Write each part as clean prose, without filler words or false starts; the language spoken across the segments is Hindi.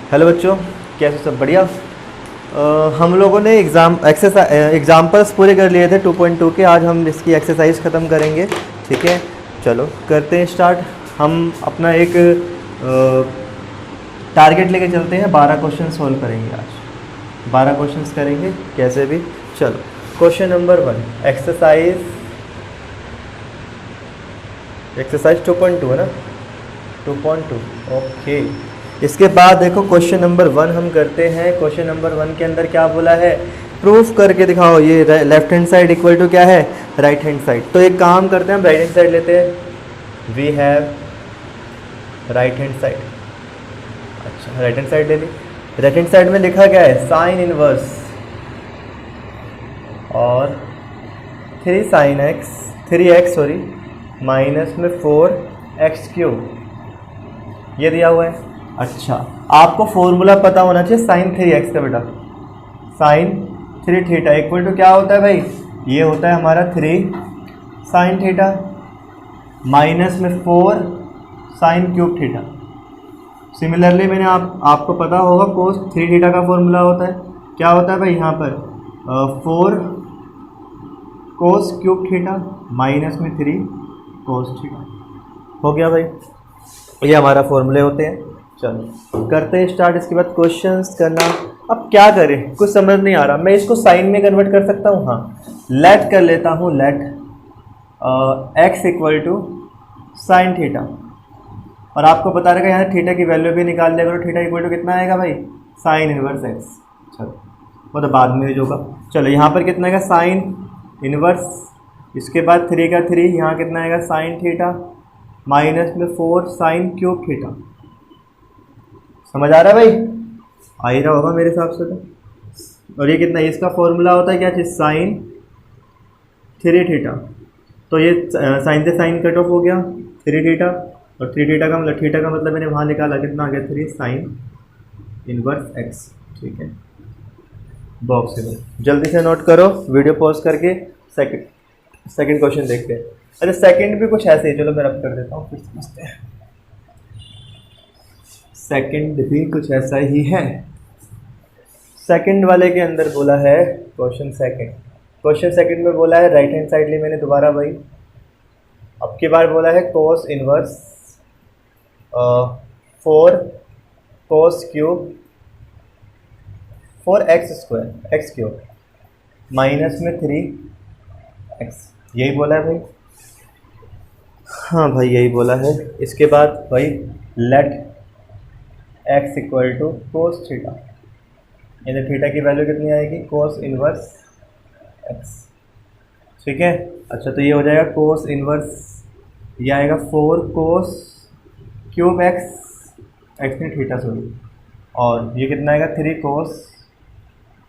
हेलो बच्चों, कैसे सब बढ़िया। हम लोगों ने एग्जाम्पल्स पूरे कर लिए थे 2.2 के। आज हम इसकी एक्सरसाइज ख़त्म करेंगे। ठीक है, चलो करते हैं स्टार्ट। हम अपना एक टारगेट लेके चलते हैं। 12 क्वेश्चन सॉल्व करेंगे आज। 12 क्वेश्चंस करेंगे कैसे भी। चलो, क्वेश्चन नंबर 1, एक्सरसाइज 2.2 है ना, 2.2। ओके, इसके बाद देखो क्वेश्चन नंबर 1 हम करते हैं। क्वेश्चन नंबर 1 के अंदर क्या बोला है, प्रूफ करके दिखाओ। ये left hand side equal to क्या है, राइट हैंड साइड। तो एक काम करते हैं, हम राइट हैंड साइड लेते हैं। We have right hand side. अच्छा, राइट हैंड साइड ले ली। राइट हैंड साइड में लिखा क्या है, साइन इनवर्स और 3x माइनस में 4x क्यूब, ये दिया हुआ है। अच्छा, आपको फॉर्मूला पता होना चाहिए साइन 3x का बेटा। साइन 3 थीटा इक्वल टू क्या होता है भाई, ये होता है हमारा 3 साइन थीटा माइनस में 4 साइन क्यूब थीटा। सिमिलरली मैंने आपको पता होगा कोस 3 थीटा का फॉर्मूला होता है, क्या होता है भाई यहाँ पर 4 कोस क्यूब थीटा माइनस में 3 कोस थीटा। हो गया भाई, ये हमारा फॉर्मूले होते हैं। चलो करते हैं स्टार्ट। इसके बाद क्वेश्चंस करना। अब क्या करें, कुछ समझ नहीं आ रहा। मैं इसको साइन में कन्वर्ट कर सकता हूँ, हाँ। लेट कर लेता हूँ, let x equal to sine theta. और आपको बता रहेगा यहाँ थीटा की वैल्यू भी निकाल लिया करो। थीटा इक्वल टू कितना आएगा भाई, साइन इनवर्स x। चलो वो तो बाद में होगा। चलो यहाँ पर कितना आएगा, साइन इनवर्स, इसके बाद 3 का 3, यहाँ कितना आएगा साइन थीटा माइनस में 4 साइन क्यूब थीटा। समझ आ रहा है भाई, आ ही रहा होगा मेरे हिसाब से तो। और ये कितना, इसका फॉर्मूला होता है क्या चीज़, साइन 3 थीटा। तो ये साइन से साइन कट ऑफ हो गया 3 थीटा, और 3 थीटा का मतलब, थीटा का मतलब मैंने वहाँ निकाला, कितना आ गया 3 साइन इनवर्स x। ठीक है, बॉक्स में जल्दी से नोट करो, वीडियो पॉज करके सेकंड क्वेश्चन देखते हैं। अच्छा, सेकंड भी कुछ ऐसे ही, चलो मैं रब कर देता हूँ, फिर समझते हैं। सेकंड भी कुछ ऐसा ही है। सेकंड वाले के अंदर बोला है क्वेश्चन सेकंड में बोला है राइट हैंड साइड ली मैंने दोबारा भाई। अब की बार बोला है cos inverse 4 cos cube 4x² x cube minus में 3x, यही बोला है भाई। हाँ भाई यही बोला है। इसके बाद भाई let x equal to cos theta, यानी थीटा की वैल्यू कितनी आएगी, कोस इनवर्स x। ठीक है, अच्छा तो ये हो जाएगा कोस इनवर्स, ये आएगा 4 कोस क्यूब x में थीटा सॉरी, और ये कितना आएगा 3 कोस।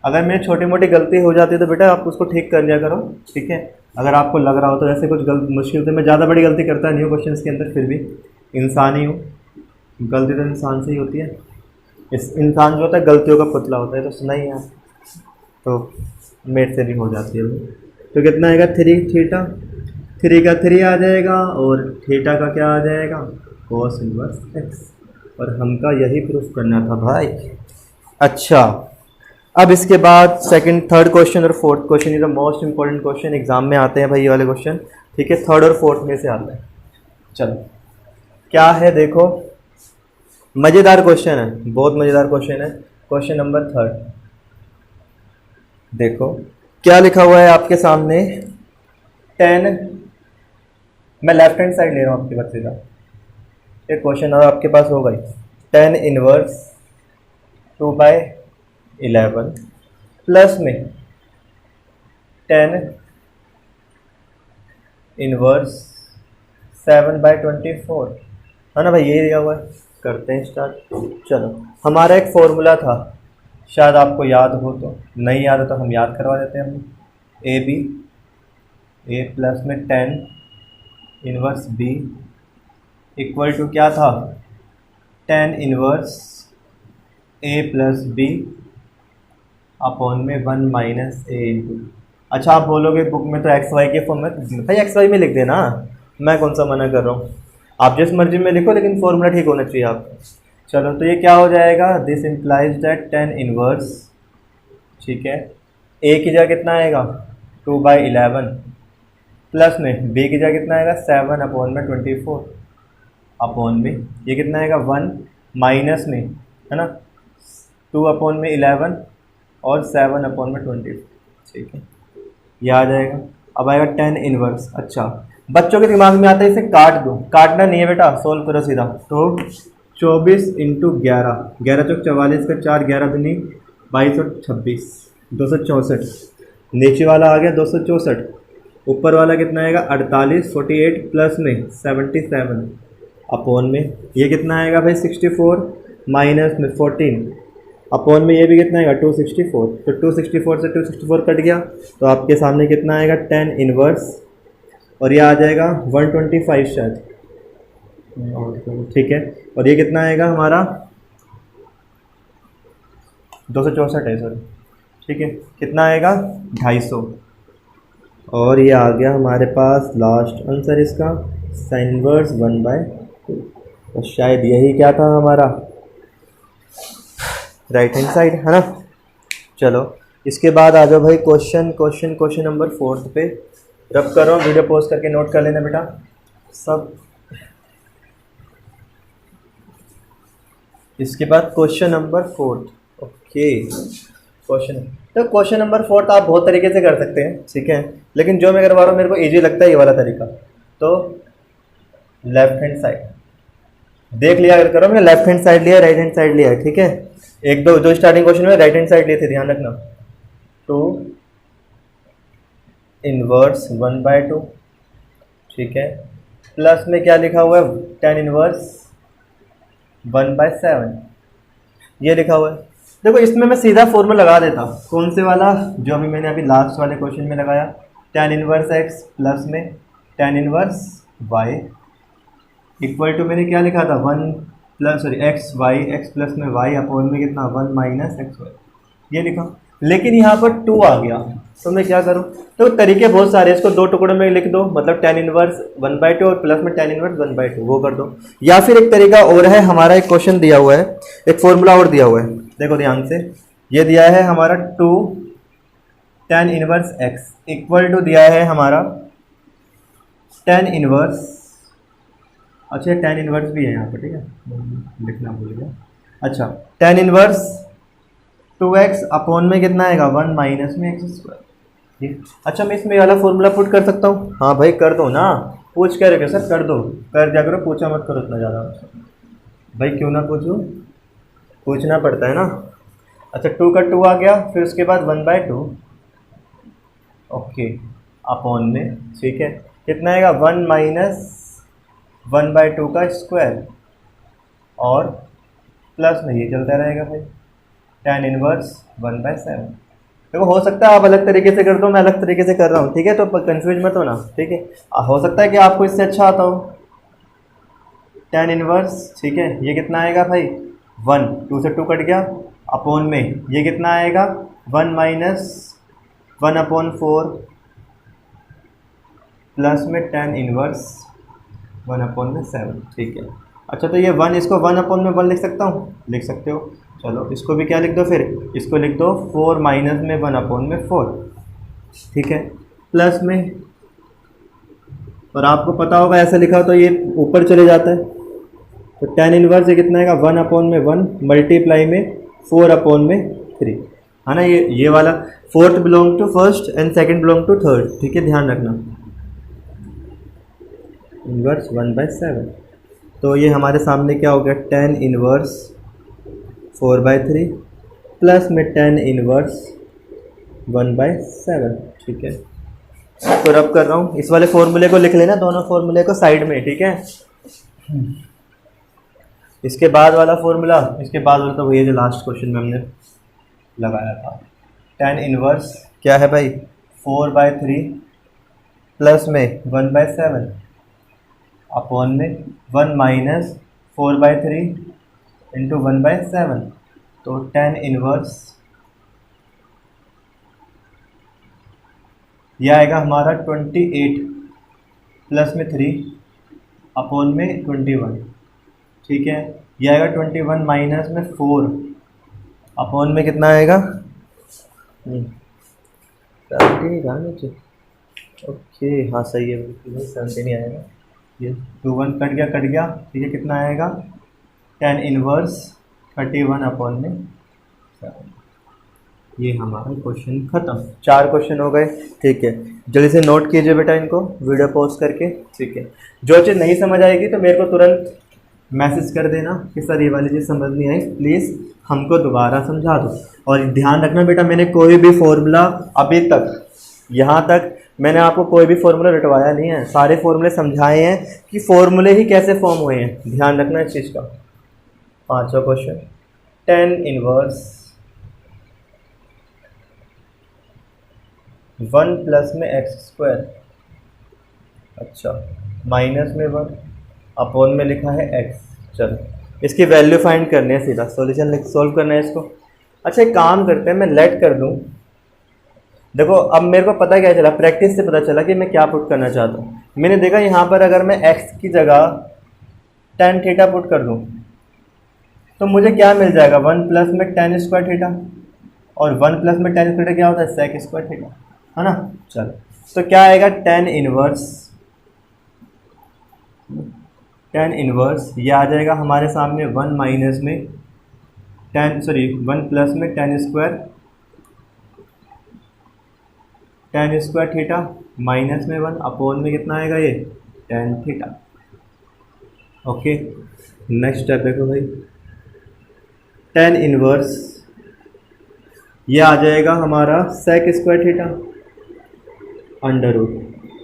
अगर मेरी छोटी मोटी गलती हो जाती है तो बेटा आप उसको ठीक कर लिया करो। ठीक है, अगर आपको लग रहा हो तो ऐसे कुछ मुश्किल से, मैं ज़्यादा बड़ी गलती करता नहीं हूँ क्वेश्चन के अंदर, फिर भी इंसान ही हूँ, गलती तो इंसान से ही होती है। इस इंसान जो होता है गलतियों का पुतला होता है, तो सुना ही है, तो मेरे से भी हो जाती है। तो कितना आएगा 3 थीटा, 3 का 3 आ जाएगा, और थीटा का क्या आ जाएगा, कोस इनवर्स x। और हमका यही प्रूफ करना था भाई। अच्छा, अब इसके बाद थर्ड क्वेश्चन और फोर्थ क्वेश्चन, ये the most important question exam में आते हैं भाई, ये वाले क्वेश्चन। ठीक है, थर्ड और फोर्थ में से आता है। चलो क्या है देखो, मज़ेदार क्वेश्चन है, बहुत मज़ेदार क्वेश्चन है। क्वेश्चन नंबर 3 देखो क्या लिखा हुआ है आपके सामने। 10, मैं लेफ्ट हैंड साइड ले रहा हूँ आपके पास सीधा। एक क्वेश्चन और आपके पास होगा ही, 10 इनवर्स 2/11 प्लस में 10 इनवर्स 7/24, है ना भाई, ये दिया हुआ है। करते हैं स्टार्ट। चलो, हमारा एक फॉर्मूला था, शायद आपको याद हो, तो नहीं याद हो तो हम याद करवा देते हैं। हम ए प्लस में 10 इनवर्स बी इक्वल टू क्या था, 10 इनवर्स ए प्लस बी अपॉन में 1 माइनस ए इंटू। अच्छा, आप बोलोगे बुक में तो एक्स वाई के फॉर्म में, भाई एक्स वाई में लिख देना, मैं कौन सा मना कर रहा हूँ। आप जिस मर्जी में लिखो, लेकिन फॉर्मूला ठीक होना चाहिए आपका। चलो तो ये क्या हो जाएगा, this implies that tan inverse, ठीक है, ए की जगह कितना आएगा 2/11 प्लस में बी की जगह कितना आएगा 7/24 अपॉन में ये कितना आएगा 1 माइनस में, है ना, 2/11 और 7/24, ठीक है, ये आ जाएगा। अब आएगा टेन इनवर्स। अच्छा बच्चों के दिमाग में आता है इसे काट दो, काटना नहीं है बेटा, सोल्व करो सीधा। तो 24 इंटू 11, 11 चौक 44 का 4, 11 दूनी 22 और 26, 264, नीचे वाला आ गया 264, ऊपर वाला कितना आएगा 48, 48 प्लस में 77 अपॉन में ये कितना आएगा भाई 64 माइनस में 14 अपॉन में ये भी कितना आएगा 264, तो 264 से 264 कट गया तो आपके सामने कितना आएगा 10 इनवर्स और ये आ जाएगा 125 शायद, ठीक है, और ये कितना आएगा हमारा 264 है सर, ठीक है, कितना आएगा 250 और ये आ गया हमारे पास लास्ट आंसर इसका साइन इनवर्स 1/2, तो शायद यही क्या था हमारा राइट हैंड साइड, है ना। चलो इसके बाद आ जाओ भाई क्वेश्चन नंबर 4 पे, रब करो, वीडियो पॉज करके नोट कर लेना बेटा सब। इसके बाद question number 4, okay question number 4 आप बहुत तरीके से कर सकते हैं, ठीक है, लेकिन जो मैं करवा रहा हूँ मेरे को इजी लगता है ये वाला तरीका। तो लेफ्ट हैंड साइड देख लिया अगर करो, मैंने लेफ्ट हैंड साइड लिया, राइट हैंड साइड लिया है, ठीक है, एक दो जो स्टार्टिंग क्वेश्चन में राइट हैंड साइड लिए थे, ध्यान रखना। 2 इनवर्स 1/2, ठीक है, प्लस में क्या लिखा हुआ है 10 इनवर्स 1/7 ये लिखा हुआ है। देखो इसमें मैं सीधा फॉर्मूला लगा देता हूँ, कौन से वाला, जो अभी मैंने अभी लास्ट वाले क्वेश्चन में लगाया, tan इनवर्स x प्लस में tan inverse y equal to मैंने क्या लिखा था 1 प्लस एक्स प्लस में y अपॉन में कितना 1 माइनस एक्स वाई, ये लिखा, लेकिन यहाँ पर 2 आ गया तो मैं क्या करूँ। तो तरीके बहुत सारे, इसको 2 टुकड़ों में लिख दो, मतलब tan इनवर्स 1/2 और प्लस में tan इनवर्स 1/2 वो कर दो, या फिर एक तरीका और है, हमारा एक क्वेश्चन दिया हुआ है, एक फॉर्मूला और दिया हुआ है, देखो ध्यान से, ये दिया है हमारा 2 tan inverse x equal to दिया है हमारा tan इनवर्स, अच्छा tan इनवर्स भी है यहाँ पर, ठीक है, लिखना भूल गया, अच्छा tan इनवर्स 2x अपॉन में कितना आएगा 1 माइनस में एक्स स्क्वायर। अच्छा मैं इसमें वाला फॉर्मूला पुट कर सकता हूँ, हाँ भाई कर दो ना, पूछ क्या रहे सर, कर दो, कर दिया करो, पूछा मत करो इतना ज़्यादा भाई, क्यों ना पूछूँ, पूछना पड़ता है ना। अच्छा 2 का 2 आ गया, फिर उसके बाद 1/2 ओके अपॉन में, ठीक है, कितना आएगा 1 माइनस 1/2 का स्क्वायर और प्लस में ये चलता रहेगा भाई tan इनवर्स 1/7। देखो हो सकता है आप अलग तरीके से कर दो, मैं अलग तरीके से कर रहा हूँ, ठीक है, तो कंफ्यूज मत होना, ठीक है, हो सकता है कि आपको इससे अच्छा आता हो tan इनवर्स, ठीक है, ये कितना आएगा भाई 1, 2 से 2 कट गया अपॉन में ये कितना आएगा 1 माइनस 1/4 प्लस में tan इनवर्स 1/7, ठीक है। अच्छा तो ये 1, इसको 1/1 लिख सकता हूँ, लिख सकते हो, चलो इसको भी क्या लिख दो, फिर इसको लिख दो 4 माइनस में 1/4, ठीक है, प्लस में, और आपको पता होगा ऐसे लिखा तो ये ऊपर चले जाता है, तो tan इनवर्स ये कितना आएगा 1/1 मल्टीप्लाई में 4/3, है ना, ये वाला fourth belong to first and second belong to third, ठीक है, ध्यान रखना, इनवर्स 1/7, तो ये हमारे सामने क्या हो गया tan इनवर्स 4/3 प्लस में tan इनवर्स 1/7, ठीक है। तो रब कर रहा हूँ, इस वाले फॉर्मूले को लिख लेना, दोनों फॉर्मूले को साइड में, ठीक है। इसके बाद वाला फॉर्मूला, इसके बाद वाला तो वही है जो लास्ट क्वेश्चन में हमने लगाया था, tan इनवर्स क्या है भाई 4/3 प्लस में 1/7 अपॉन में 1 माइनस 4/3 इंटू 1/7, तो tan इनवर्स यह आएगा हमारा 28 प्लस में 3 अपॉन में 21, ठीक है, ये आएगा 21 माइनस में 4 अपॉन में कितना आएगा 17 कहाँ नीचे, ओके हाँ सही है बिल्कुल 17 आएगा। ये 2 1 कट गया, ठीक है कितना आएगा tan इनवर्स 31 अपॉन में 7। ये हमारा क्वेश्चन ख़त्म, 4 क्वेश्चन हो गए। ठीक है जल्दी से नोट कीजिए बेटा इनको वीडियो पॉज करके। ठीक है जो चीज़ नहीं समझ आएगी तो मेरे को तुरंत मैसेज कर देना कि सर ये वाली चीज़ समझ नहीं आई, प्लीज़ हमको दोबारा समझा दो। और ध्यान रखना बेटा मैंने कोई भी फॉर्मूला अभी तक यहाँ तक मैंने आपको कोई भी फॉर्मूला रटवाया नहीं है, सारे फॉर्मूले समझाए हैं कि फॉर्मूले ही कैसे फॉर्म हुए हैं, ध्यान रखना इस चीज़ का। 5वां क्वेश्चन tan इनवर्स 1 प्लस में x², अच्छा माइनस में 1 अपॉन में लिखा है x। चलो इसकी वैल्यू फाइंड करनी है, सीधा सॉल्यूशन सॉल्व करना है इसको। अच्छा एक काम करते हैं, मैं लेट कर दूं। देखो अब मेरे को पता क्या चला, प्रैक्टिस से पता चला कि मैं क्या पुट करना चाहता हूँ। मैंने देखा यहाँ पर अगर मैं x की जगह tan थीटा पुट कर दूँ तो मुझे क्या मिल जाएगा 1 प्लस में tan स्क्वायर थीटा, और 1 प्लस में tan थीटा क्या होता है sec स्क्वायर थीटा, है ना। चलो तो क्या आएगा tan इनवर्स ये आ जाएगा हमारे सामने 1 माइनस में 1 प्लस में tan स्क्वायर थीटा माइनस में 1 अपॉन में कितना आएगा ये tan theta. Okay next step देखो भाई, tan इनवर्स ये आ जाएगा हमारा sec square theta under root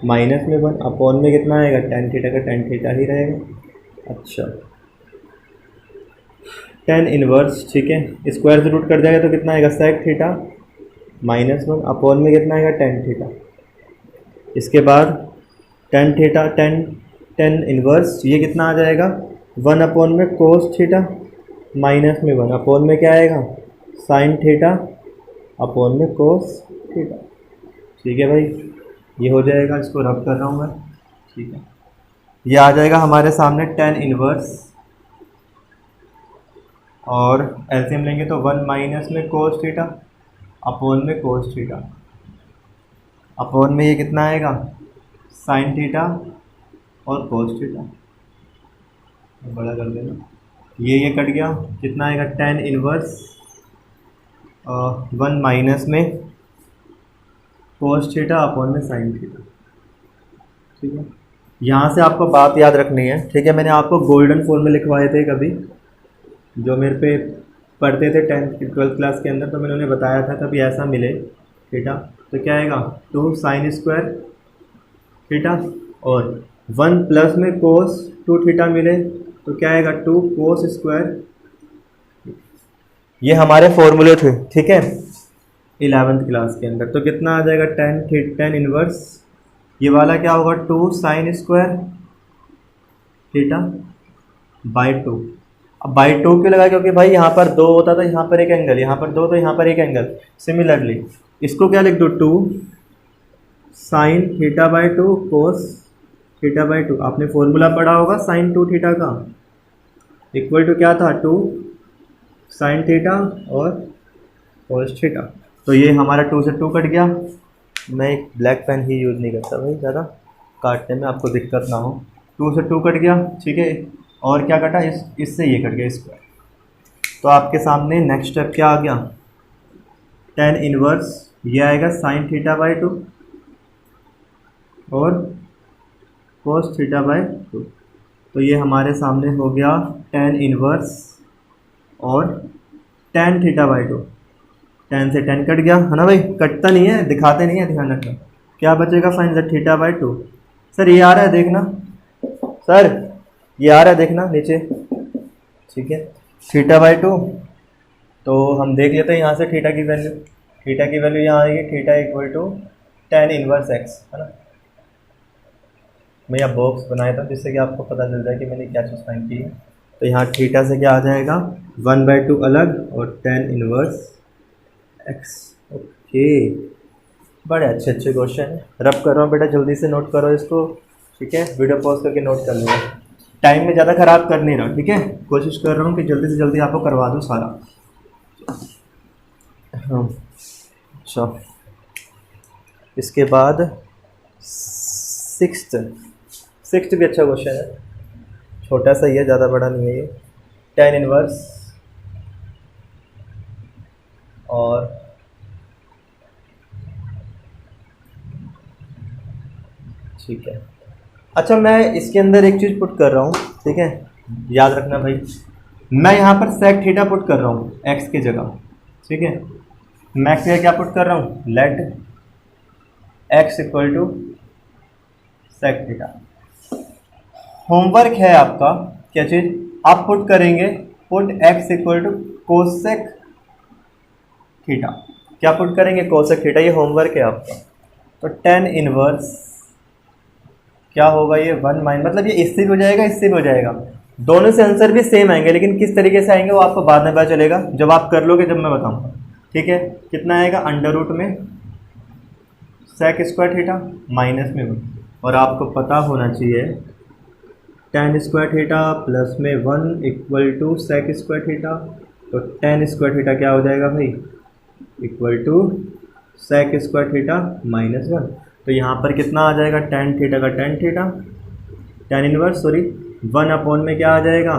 minus में 1 अपॉन में कितना आएगा tan थीटा का tan थीटा ही रहेगा। अच्छा tan इनवर्स ठीक है स्क्वायर से रूट कर जाएगा तो कितना आएगा sec थीटा माइनस 1 अपॉन में कितना आएगा tan थीटा। इसके बाद tan इनवर्स ये कितना आ जाएगा 1 अपॉन में cos थीटा माइनस में 1 अपॉन में क्या आएगा sin थीटा अपॉन में cos थीटा। ठीक है भाई ये हो जाएगा, इसको रब कर रहा हूँ मैं। ठीक है ये आ जाएगा हमारे सामने tan इनवर्स और एलसीएम लेंगे तो 1 माइनस में cos थीटा अपॉन में cos थीटा अपॉन में ये कितना आएगा sin थीटा और cos थीटा, बड़ा कर देना। ये कट गया, कितना आएगा tan इनवर्स 1 माइनस में cos थीटा अपॉन में sin थीटा। ठीक है यहाँ से आपको बात याद रखनी है। ठीक है मैंने आपको गोल्डन फॉर्मूले लिखवाए थे कभी जो मेरे पे पढ़ते थे 10th 12th क्लास के अंदर, तो मैंने उन्हें बताया था कभी ऐसा मिले थीटा तो क्या आएगा 2 sin स्क्वायर थीटा, और 1 प्लस में cos 2 थीटा मिले तो क्या आएगा 2 cos स्क्वायर। ये हमारे फॉर्मूले थे ठीक है 11th क्लास के अंदर। तो कितना आ जाएगा tan इनवर्स ये वाला क्या होगा 2 sin स्क्वायर थीटा बाई 2। अब बाई 2 क्यों लगा, क्योंकि भाई यहाँ पर 2 होता था, यहाँ पर एक एंगल, यहाँ पर 2 तो यहाँ पर एक एंगल। सिमिलरली इसको क्या लिख दो 2 sin theta by 2 cos theta by 2। आपने फॉर्मूला पढ़ा होगा sin 2 थीटा का इक्वल टू क्या था 2 sin थीटा और cos थीटा। तो ये हमारा 2 से 2 कट गया। मैं एक ब्लैक पेन ही यूज़ नहीं करता भाई, ज़्यादा काटने में आपको दिक्कत ना हो। 2 से 2 कट गया ठीक है, और क्या कटा इससे ये कट गया स्क्वायर। तो आपके सामने नेक्स्ट स्टेप क्या आ गया tan इनवर्स ये आएगा sin थीटा बाई 2 और cos थीटा बाई 2। तो ये हमारे सामने हो गया tan इनवर्स और tan थीटा बाई 2। tan से tan कट गया है ना भाई, कटता नहीं है दिखाते नहीं है, ध्यान रखना। क्या बचेगा फाइनल थीटा बाई 2। सर ये आ रहा है देखना, सर ये आ रहा है देखना नीचे। ठीक है थीटा बाई 2 तो हम देख लेते हैं यहाँ से थीटा की वैल्यू यहाँ आएगी theta equal to tan inverse x है ना। मैं यहाँ बॉक्स बनाया था जिससे कि आपको पता चल जाए कि मैंने क्या चीज़ फाइंड की है। तो यहाँ थीटा से क्या आ जाएगा 1/2 अलग और tan इनवर्स x। ओके बड़े अच्छे क्वेश्चन है, रब कर रहा हूँ बेटा, जल्दी से नोट करो इसको। ठीक है वीडियो पॉज करके नोट कर लो। टाइम में ज़्यादा ख़राब कर नहीं रहा, ठीक है, कोशिश कर रहा हूँ कि जल्दी से जल्दी आपको करवा दूँ सारा। हाँ अच्छा, इसके बाद सिक्स्थ भी अच्छा क्वेश्चन है, छोटा सा ही है, ज़्यादा बड़ा नहीं है ये। tan इनवर्स और ठीक है। अच्छा, मैं इसके अंदर एक चीज़ पुट कर रहा हूँ, ठीक है, याद रखना भाई, मैं यहाँ पर sec थीटा पुट कर रहा हूँ x की जगह, ठीक है। मैं क्या क्या पुट कर रहा हूँ, let x equal to sec theta. Homework है आपका, क्या चीज़ आप पुट करेंगे, put x equal to cosec theta. क्या पुट करेंगे, कोसेक थीटा, ये होमवर्क है आपका। तो tan इनवर्स क्या होगा, ये 1 माइनस, मतलब ये इससे भी हो जाएगा, इससे भी हो जाएगा, दोनों से आंसर भी सेम आएंगे, लेकिन किस तरीके से आएंगे वो आपको बाद में पता चलेगा, जब आप कर लोगे, जब मैं बताऊंगा, ठीक है। कितना आएगा, अंडर रूट में सेक स्क्वायर थीटा माइनस में 1, और आपको पता होना चाहिए tan स्क्वायर थीटा प्लस में 1 equal to sec square theta. तो tan स्क्वायर थीटा क्या हो जाएगा भाई, equal to sec square theta minus 1। तो यहाँ पर कितना आ जाएगा, tan थीटा का tan theta, tan inverse sorry 1 upon में क्या आ जाएगा,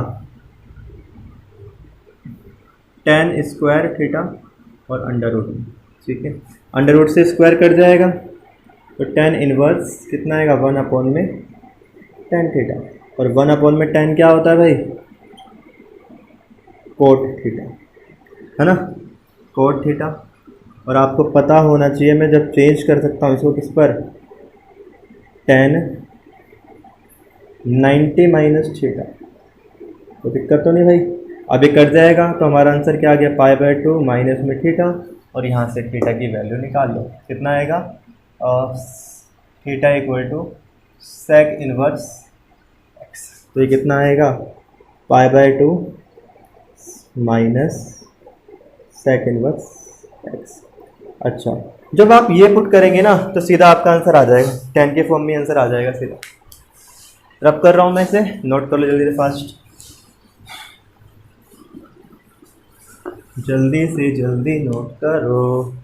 tan स्क्वायर थीटा और अंडर रूट में, ठीक है, अंडर रूट से स्क्वायर कट जाएगा, तो tan इनवर्स कितना आएगा, 1 अपॉन में tan थीटा, और 1 अपॉन में tan क्या होता है भाई, कोट थीटा, है ना, कोट थीटा। और आपको पता होना चाहिए, मैं जब चेंज कर सकता हूँ इसको किस पर, tan 90 माइनस थीटा, तो दिक्कत तो नहीं भाई, अभी कट जाएगा, तो हमारा आंसर क्या आ गया, π/2 माइनस में थीटा, और यहाँ से थीटा की वैल्यू निकाल लो, कितना आएगा, theta equal to sec inverse x. तो ये कितना आएगा, π/2 माइनस सेक इनवर्स एक्स। अच्छा, जब आप ये पुट करेंगे ना, तो सीधा आपका आंसर आ जाएगा, tan के फॉर्म में आंसर आ जाएगा सीधा। रब कर रहा हूँ मैं इसे, नोट कर लो जल्दी से, फास्ट, जल्दी से जल्दी नोट करो।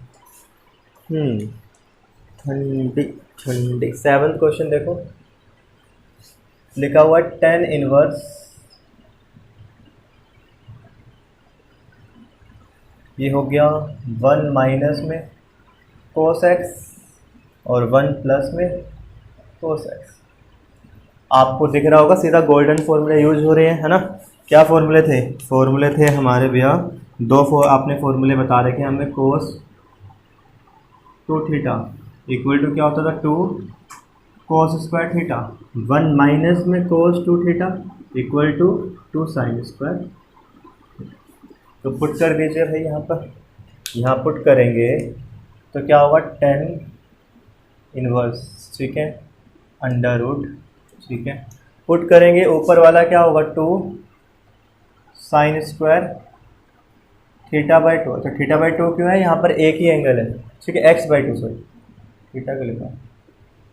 ठंडी ठंडी। 7th क्वेश्चन देखो, लिखा हुआ tan इनवर्स, ये हो गया 1 माइनस में कोस एक्स और 1 प्लस में कोस एक्स। आपको दिख रहा होगा सीधा गोल्डन फॉर्मूले यूज हो रहे हैं, है ना। क्या फॉर्मूले थे, फॉर्मूले थे हमारे भैया आपने फॉर्मूले बता रखे हमें, कोस 2 थीटा इक्वल टू क्या होता था, 2 कोस स्क्वायर थीटा, 1 माइनस में cos 2 theta equal to 2 sine square. तो पुट कर दीजिए भाई, यहाँ पुट करेंगे तो क्या होगा, tan इनवर्स, ठीक है, अंडर रूट, ठीक है, पुट करेंगे ऊपर वाला क्या होगा, 2 साइन स्क्वायर θ/2। अच्छा, θ/2 क्यों है, यहाँ पर एक ही एंगल है, ठीक है, x/2 सॉरी, थीटा का लिखा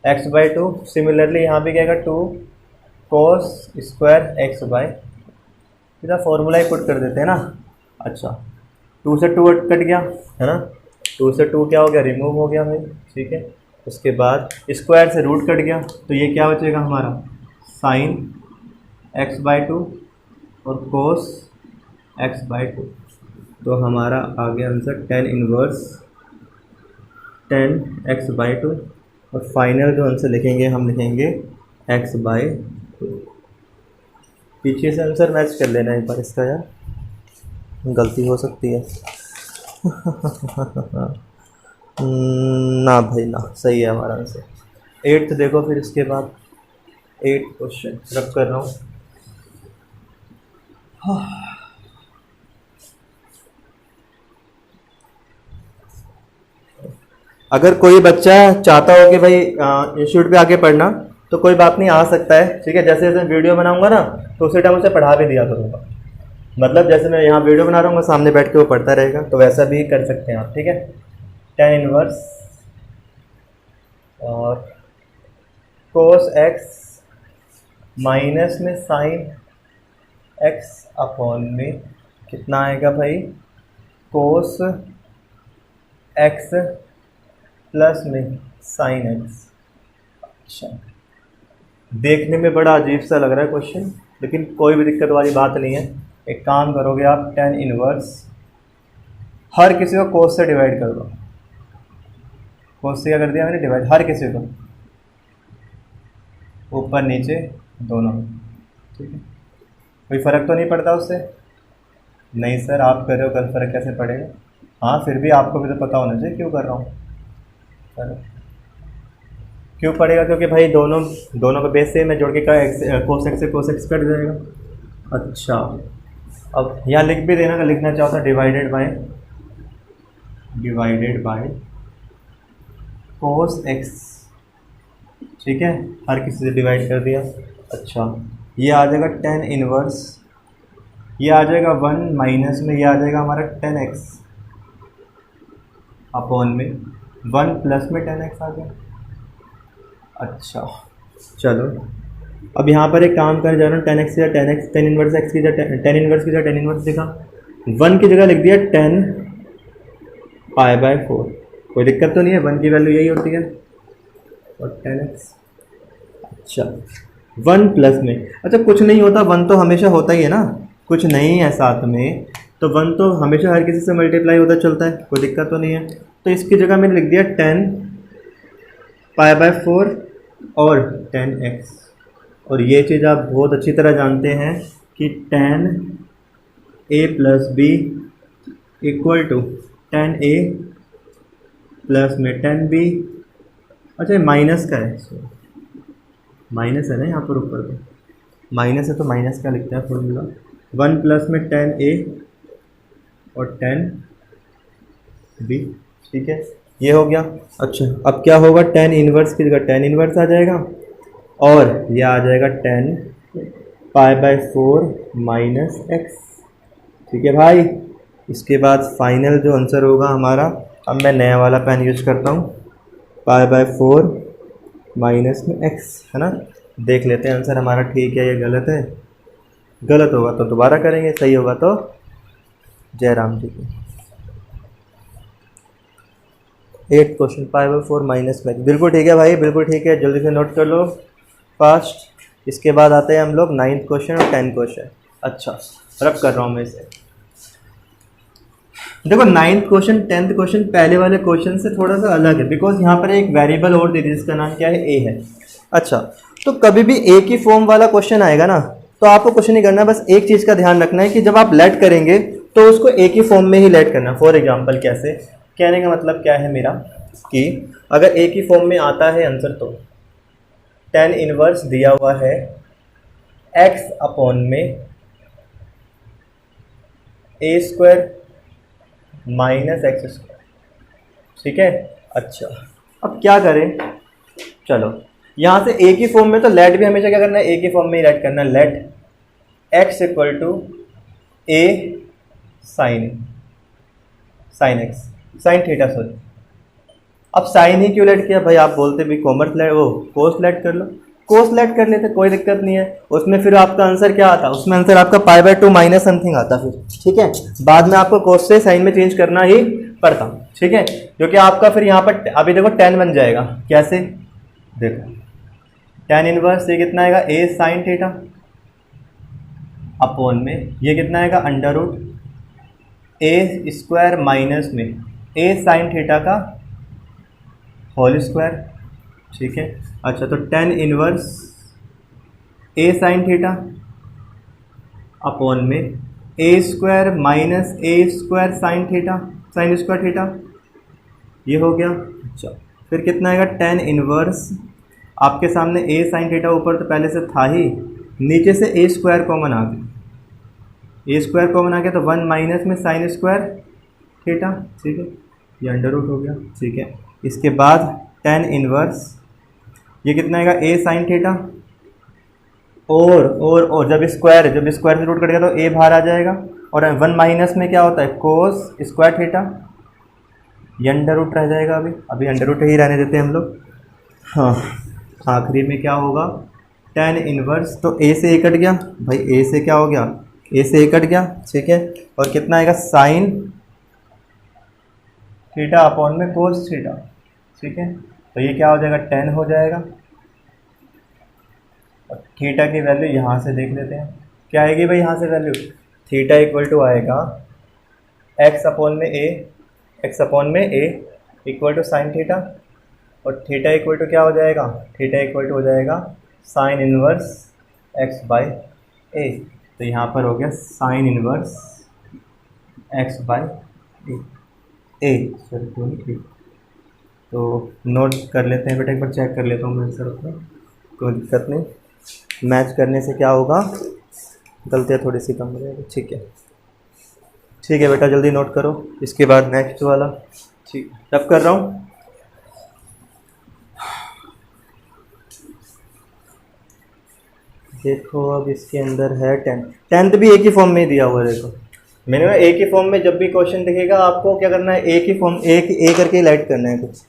x/2। सिमिलरली यहाँ भी क्या आएगा, 2 कोस स्क्वायर x/, सीधा फॉर्मूला ही पुट कर देते हैं ना। अच्छा, 2 से 2 कट गया, है ना, 2 से 2 क्या हो गया, रिमूव हो गया भाई, ठीक है। उसके बाद स्क्वायर से रूट कट गया, तो ये क्या बचेगा हमारा, साइन x/2 और कोस x/2। तो हमारा आ गया answer tan inverse tan x/2, और फाइनल जो आंसर लिखेंगे हम लिखेंगे x/2। पीछे से आंसर मैच कर लेना एक बार इसका यार, गलती हो सकती है। ना भाई ना, सही है हमारा आंसर। 8th देखो फिर, इसके बाद 8th क्वेश्चन रब कर रहा हूँ। अगर कोई बच्चा चाहता हो कि भाई इंस्टीट्यूट पे आके पढ़ना, तो कोई बात नहीं, आ सकता है, ठीक है। जैसे जैसे वीडियो बनाऊंगा ना, तो उसी टाइम उसे पढ़ा भी दिया करूँगा, मतलब जैसे मैं यहाँ वीडियो बना रहा हूँ, सामने बैठ के वो पढ़ता रहेगा, तो वैसा भी कर सकते हैं आप, ठीक है। tan इनवर्स और कोस x माइनस में साइन एक्स अपॉन में कितना आएगा भाई, कोस एक्स प्लस में साइन एक्स। अच्छा, देखने में बड़ा अजीब सा लग रहा है क्वेश्चन, लेकिन कोई भी दिक्कत वाली बात नहीं है। एक काम करोगे आप, टेन इनवर्स हर किसी को कोस से डिवाइड कर दो। कोस से क्या कर दिया मैंने, डिवाइड, हर किसी को ऊपर नीचे दोनों, ठीक है। कोई फ़र्क तो नहीं पड़ता उससे? नहीं सर, आप कर रहे हो, कल फ़र्क कैसे पड़ेगा? हाँ, फिर भी आपको भी तो पता होना चाहिए क्यों कर रहा हूँ। सर क्यों पड़ेगा? क्योंकि भाई दोनों का बेस से मैं जोड़ के कोस एक्स से कोस एक्स कट जाएगा। अच्छा, अब यहाँ लिख भी देना, लिखना चाहता डिवाइडेड बाय कोस एक्स, ठीक है, हर किसी से डिवाइड कर दिया। अच्छा, ये आ जाएगा टेन इनवर्स, ये आ जाएगा 1 माइनस में, ये आ जाएगा हमारा 10x अपॉन में 1 प्लस में 10x आ गया। अच्छा चलो, अब यहाँ पर एक काम कर जा रहा हूँ, 10x या 10x, 10 इनवर्स x की जगह 10 इनवर्स की जगह 10 इनवर्स लिखा, 1 की जगह लिख दिया 10 π/4। कोई दिक्कत तो नहीं है, 1 की वैल्यू यही होती है और 10x। अच्छा, 1 प्लस में, अच्छा कुछ नहीं होता, 1 तो हमेशा होता ही है ना, कुछ नहीं है साथ में, तो 1 तो हमेशा हर किसी से मल्टीप्लाई होता चलता है, कोई दिक्कत तो नहीं है। तो इसकी जगह मैंने लिख दिया 10 π/4 और 10x। और ये चीज़ आप बहुत अच्छी तरह जानते हैं कि 10a + b = 10a प्लस में 10b। अच्छा, माइनस का है, माइनस है ना यहाँ पर ऊपर, तो माइनस है तो माइनस का लिखते हैं फॉर्मूला, 1 प्लस में 10a और 10b, ठीक है, ये हो गया। अच्छा, अब क्या होगा, 10 इनवर्स की जगह 10 इनवर्स आ जाएगा और ये आ जाएगा 10 π/4 माइनस x, ठीक है भाई। इसके बाद फाइनल जो आंसर होगा हमारा, अब मैं नया वाला पेन यूज करता हूँ, π/4 माइनस में x, है ना। देख लेते हैं आंसर हमारा ठीक है या गलत है। गलत होगा तो दोबारा करेंगे, सही होगा तो जय राम जी की। 8th क्वेश्चन, π/4 माइनस में, बिल्कुल ठीक है भाई, बिल्कुल ठीक है, जल्दी से नोट कर लो फास्ट। इसके बाद आते हैं हम लोग 9th क्वेश्चन और 10th क्वेश्चन। अच्छा, रब कर रहा हूँ मैं इसे। देखो 9th क्वेश्चन 10th क्वेश्चन पहले वाले क्वेश्चन से थोड़ा सा अलग है, बिकॉज यहाँ पर एक वेरिएबल और दे दी जिसका नाम क्या है, ए है। अच्छा, तो कभी भी ए की फॉर्म वाला क्वेश्चन आएगा ना, तो आपको कुछ नहीं करना, बस एक चीज़ का ध्यान रखना है कि जब आप लेट करेंगे तो उसको ए की फॉर्म में ही लेट करना। फॉर एग्जाम्पल, कैसे, कहने का मतलब क्या है मेरा कि अगर ए की फॉर्म में आता है आंसर, तो 10 इनवर्स दिया हुआ है x अपॉन में a² माइनस x², ठीक है। अच्छा, अब क्या करें, चलो यहाँ से ए की फॉर्म में तो लेट भी हमेशा क्या करना है, ए की फॉर्म में ही लेट करना है। Let x = a sine x, sine theta, sorry. अब साइन ही क्यों लेट किया भाई, आप बोलते भी कॉमर्स लेट, वो कोस लेट कर लो, कोस लेट कर लेते, कोई दिक्कत नहीं है। उसमें फिर आपका आंसर क्या आता, उसमें आंसर आपका π/2 माइनस समथिंग आता फिर, ठीक है। बाद में आपको कोस से साइन में चेंज करना ही पड़ता, ठीक है, क्योंकि आपका फिर यहाँ पर अभी देखो 10 बन जाएगा। कैसे, देखो 10 इनवर्स, ये कितना आएगा, a साइन थीटा अपॉन में ये कितना आएगा, √a² माइनस में a साइन थीटा का होल स्क्वायर, ठीक है। अच्छा, तो 10 inverse a sine theta upon में a² minus a² sine theta, sine square theta, ये हो गया। अच्छा, फिर कितना आएगा, 10 इनवर्स, आपके सामने a साइन थीटा ऊपर तो पहले से था ही, नीचे से a² कॉमन आ गया, a² कॉमन आ गया तो 1 माइनस में साइन स्क्वायर थीटा, ठीक है, ये अंडर रूट हो गया, ठीक है। इसके बाद 10 इनवर्स, ये कितना आएगा, a साइन थीटा और जब स्क्वायर से रूट कटेगा तो a बाहर आ जाएगा, और 1 माइनस में क्या होता है, कोस स्क्वायर थीटा, ये अंडर रूट रह जाएगा, अभी अंडर रूट ही रहने देते हैं हम लोग। हाँ, आखिरी में क्या होगा, टेन इनवर्स, तो ए से ए कट गया भाई, ए से क्या हो गया, ए से ए कट गया, ठीक है। और कितना आएगा, साइन थीटा अपॉन में कोस थीटा, ठीक है। तो ये क्या हो जाएगा, 10 हो जाएगा। और थीटा की वैल्यू यहाँ से देख लेते हैं, क्या आएगी भाई यहाँ से वैल्यू, थीटा इक्वल टू आएगा एक्स अपॉन में ए, एक्स अपॉन में ए इक्वल टू साइन थीटा, और थीटा इक्वल टू क्या हो जाएगा, थीटा इक्वल टू हो जाएगा साइन इनवर्स एक्स बाई ए। तो यहाँ पर हो गया sine inverse x by A sorry ठीक। तो नोट कर लेते हैं बेटा, एक बार चेक कर लेता हूँ मैं सर अपना, कोई दिक्कत नहीं, मैच करने से क्या होगा, गलतियाँ थोड़ी सी कम हो जाएगी, ठीक है। ठीक है बेटा, जल्दी नोट करो, इसके बाद नेक्स्ट वाला, ठीक रब कर रहा हूँ। देखो अब इसके अंदर है टेंथ भी एक ही फॉर्म में ही दिया हुआ है। देखो मैंने एक ही फॉर्म में जब भी क्वेश्चन दिखेगा आपको क्या करना है, एक ही फॉर्म एक ए करके लाइट करना है कुछ।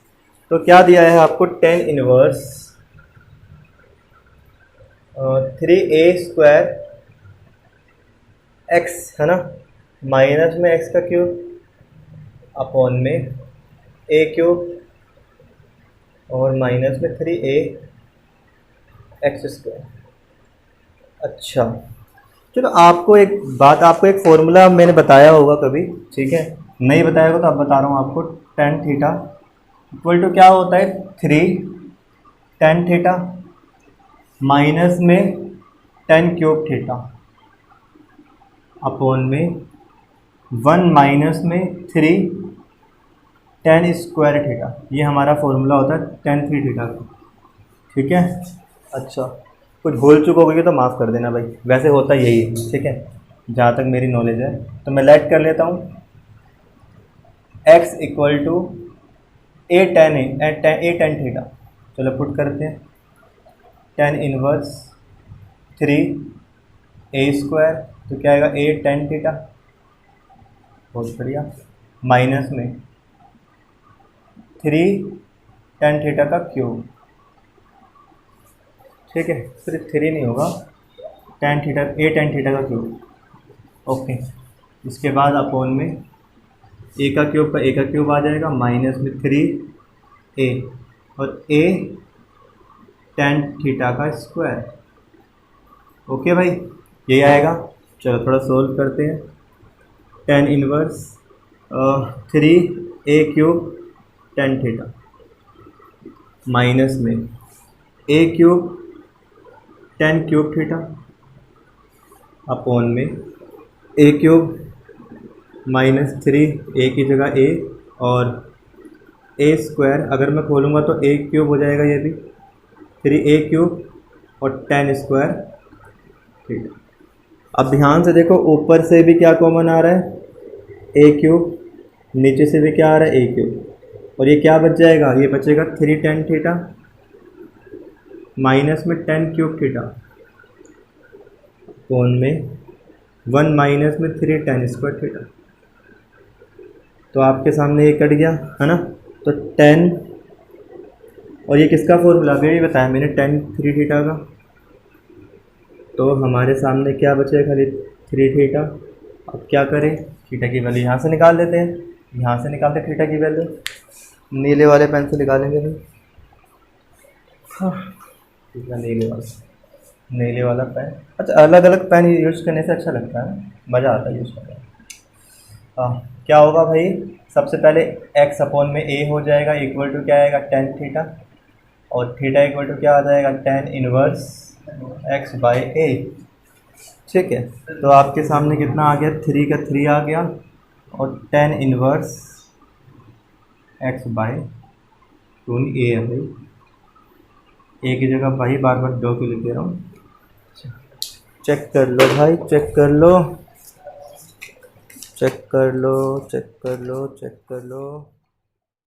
तो क्या दिया है आपको, 10 इनवर्स 3a² एक्स है ना, माइनस में एक्स का क्यूब अपॉन में ए क्यूब और माइनस में 3a x²। अच्छा चलो, आपको एक बात, आपको एक फॉर्मूला मैंने बताया होगा कभी, ठीक है, नहीं बताया होगा तो अब बता रहा हूँ आपको। tan थीटा इक्वल टू क्या होता है, 3 tan थीटा माइनस में tan क्यूब थीटा अपॉन में 1 माइनस में 3 tan स्क्वायर थीटा। ये हमारा फॉर्मूला होता है tan 3 थीटा का, ठीक है। अच्छा कुछ भूल चुक होगी तो माफ़ कर देना भाई, वैसे होता यही है, ठीक है, जहाँ तक मेरी नॉलेज है। तो मैं लेट कर लेता हूँ x equal to a tan theta, चलो पुट करते हैं, tan इनवर्स 3a², तो क्या आएगा a tan थीटा, बहुत बढ़िया, माइनस में 3 tan थीटा का क्यूब, ठीक है, सिर्फ 3 नहीं होगा, tan theta a tan theta का क्यूब, ओके। इसके बाद अपॉन में a का क्यूब का a का क्यूब आ जाएगा, माइनस में 3a और a tan थीटा का स्क्वायर, ओके भाई, यही आएगा। चलो थोड़ा सोल्व करते हैं, tan inverse 3a³ tan theta minus में a³ tan cube theta upon में a³ माइनस 3 a की जगह a और a², अगर मैं खोलूँगा तो a³ हो जाएगा, ये भी 3a³ और tan स्क्वायर थीटा। अब ध्यान से देखो, ऊपर से भी क्या कॉमन आ रहा है, a³, नीचे से भी क्या आ रहा है a³, और ये क्या बच जाएगा, ये बचेगा 3 tan थीटा माइनस में tan क्यूब थीटा कोण में 1 माइनस में 3 tan स्क्वायर थीटा। तो आपके सामने ये कट गया है ना, तो tan, और ये किसका फॉर्मूला अभी भी बताया मैंने, tan 3 थीटा का। तो हमारे सामने क्या बचेगा, खाली 3 थीटा। अब क्या करें, थीटा की वैल्यू यहाँ से निकाल लेते हैं, यहाँ से निकालते हैं थीटा की वैल्यू, नीले वाले पेन से निकालेंगे नहीं, ठीक है, नीले वाला पेन। अच्छा, अलग अलग पेन यूज़ करने से अच्छा लगता है, मज़ा आता है यूज़ करने में। क्या होगा भाई, सबसे पहले x अपॉन में a हो जाएगा, इक्वल टू क्या आएगा tan थीटा, और थीटा इक्वल टू क्या आ जाएगा tan inverse x by a, ठीक है। तो आपके सामने कितना आ गया, 3 का 3 आ गया, और tan inverse x by 2a है भाई, a की जगह भाई बार बार 2 क्यों लिख दे रहा हूँ, चेक कर लो भाई, चेक कर लो, चेक कर लो, चेक कर लो, चेक कर लो।